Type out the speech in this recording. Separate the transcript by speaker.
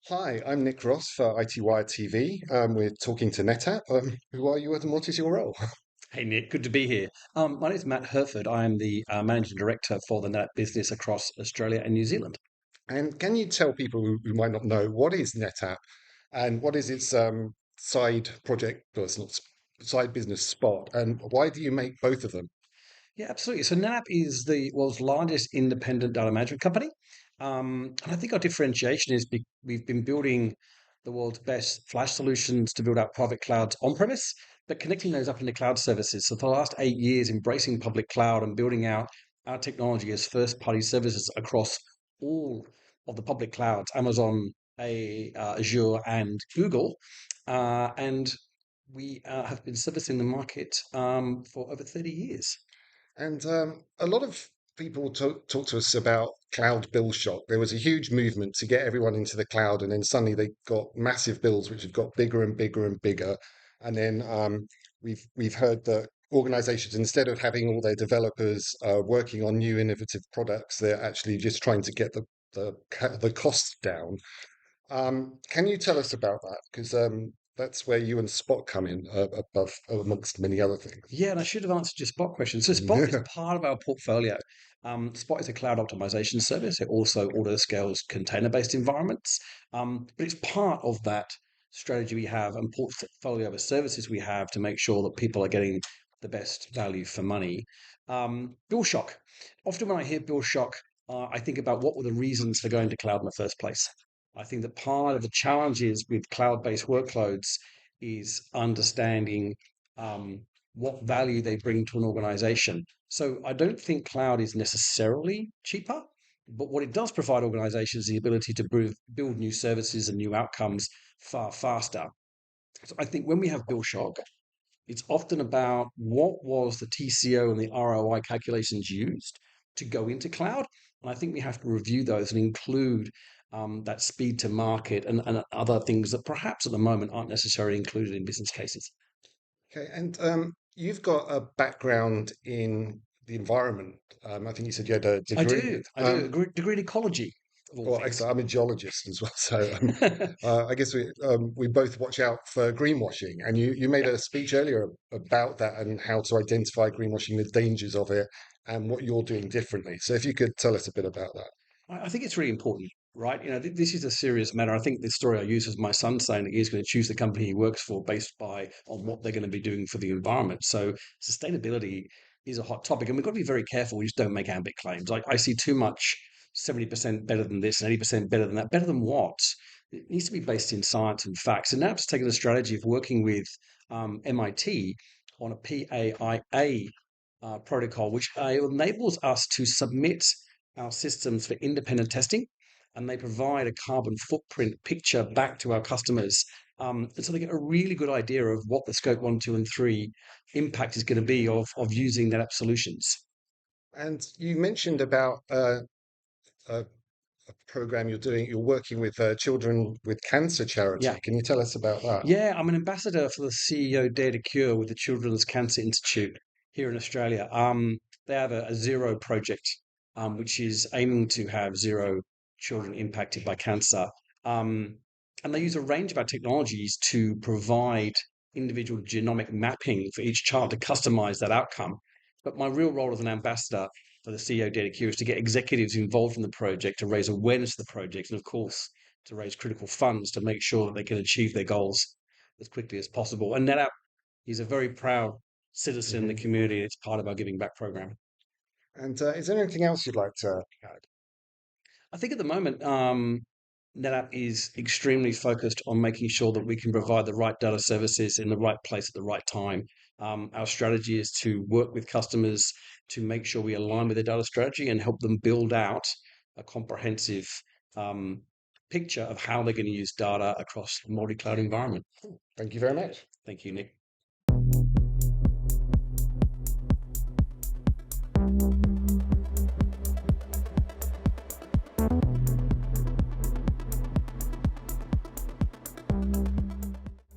Speaker 1: Hi, I'm Nick Ross for IT Wired TV. We're talking to NetApp. Who are you and what is your role?
Speaker 2: Hey Nick, good to be here. My name is Matt Herford. I am the Managing Director for the NetApp business across Australia and New Zealand.
Speaker 1: And can you tell people who might not know what is NetApp and what is its side project, or it's not side business Spot, and why do you make both of them?
Speaker 2: Yeah, absolutely. So NetApp is the world's largest independent data management company. And I think our differentiation is we've been building the world's best flash solutions to build out private clouds on premise, but connecting those up into cloud services. So for the last 8 years, embracing public cloud and building out our technology as first party services across all of the public clouds, Amazon, Azure, and Google. And we have been servicing the market for over 30 years.
Speaker 1: And a lot of people talk to us about cloud bill shock. There was a huge movement to get everyone into the cloud, and then suddenly they got massive bills, which have got bigger and bigger and bigger. And then we've heard that organizations, instead of having all their developers working on new innovative products, they're actually just trying to get the costs down. Can you tell us about that? Because that's where you and Spot come in, above amongst many other things.
Speaker 2: Yeah, and I should have answered your Spot question. So Spot is part of our portfolio. Spot is a cloud optimization service. It also auto scales container-based environments, but it's part of that strategy we have and portfolio of services we have to make sure that people are getting the best value for money. Bill shock. Often when I hear bill shock, I think about what were the reasons for going to cloud in the first place. I think that part of the challenges with cloud-based workloads is understanding um, what value they bring to an organization. So I don't think cloud is necessarily cheaper, but what it does provide organizations is the ability to build new services and new outcomes far faster. So I think when we have bill shock, it's often about what was the TCO and the ROI calculations used to go into cloud. And I think we have to review those and include that speed to market and other things that perhaps at the moment aren't necessarily included in business cases.
Speaker 1: Okay, and you've got a background in the environment. I think you said you had a
Speaker 2: I
Speaker 1: degree.
Speaker 2: do. I do. Degree in ecology, of all
Speaker 1: Well,
Speaker 2: things.
Speaker 1: actually, I'm a geologist as well, so I guess we both watch out for greenwashing. And you made
Speaker 2: Yeah,
Speaker 1: a speech earlier about that and how to identify greenwashing, the dangers of it, and what you're doing differently. So if you could tell us a bit about that.
Speaker 2: I think it's really important, right? This is a serious matter. I think the story I use is my son saying that he's going to choose the company he works for based on what they're going to be doing for the environment. So sustainability is a hot topic, and we've got to be very careful. We just don't make ambit claims. I see too much 70% better than this and 80% better than that. Better than what? It needs to be based in science and facts. And NAP's taken a strategy of working with MIT on a PAIA protocol, which enables us to submit our systems for independent testing, and they provide a carbon footprint picture back to our customers. And so they get a really good idea of what the scope one, two, and three impact is going to be of using NetApp solutions.
Speaker 1: And you mentioned about a program you're doing. You're working with Children with Cancer
Speaker 2: Yeah.
Speaker 1: charity. Can you tell us about that?
Speaker 2: Yeah, I'm an ambassador for the CEO Dare to Cure with the Children's Cancer Institute here in Australia. They have a zero project, which is aiming to have zero children impacted by cancer. Um, and they use a range of our technologies to provide individual genomic mapping for each child to customize that outcome. But my real role as an ambassador for the CEO Dare to Cure is to get executives involved in the project, to raise awareness of the project, and of course, to raise critical funds to make sure that they can achieve their goals as quickly as possible. And NetApp is a very proud citizen in the
Speaker 1: Hmm.
Speaker 2: community. It's part of our Giving Back program.
Speaker 1: And is there anything else you'd like to add?
Speaker 2: I think at the moment, NetApp is extremely focused on making sure that we can provide the right data services in the right place at the right time. Our strategy is to work with customers to make sure we align with their data strategy and help them build out a comprehensive um, picture of how they're going to use data across a multi-cloud environment.
Speaker 1: Thank you very much.
Speaker 2: Thank you, Nick.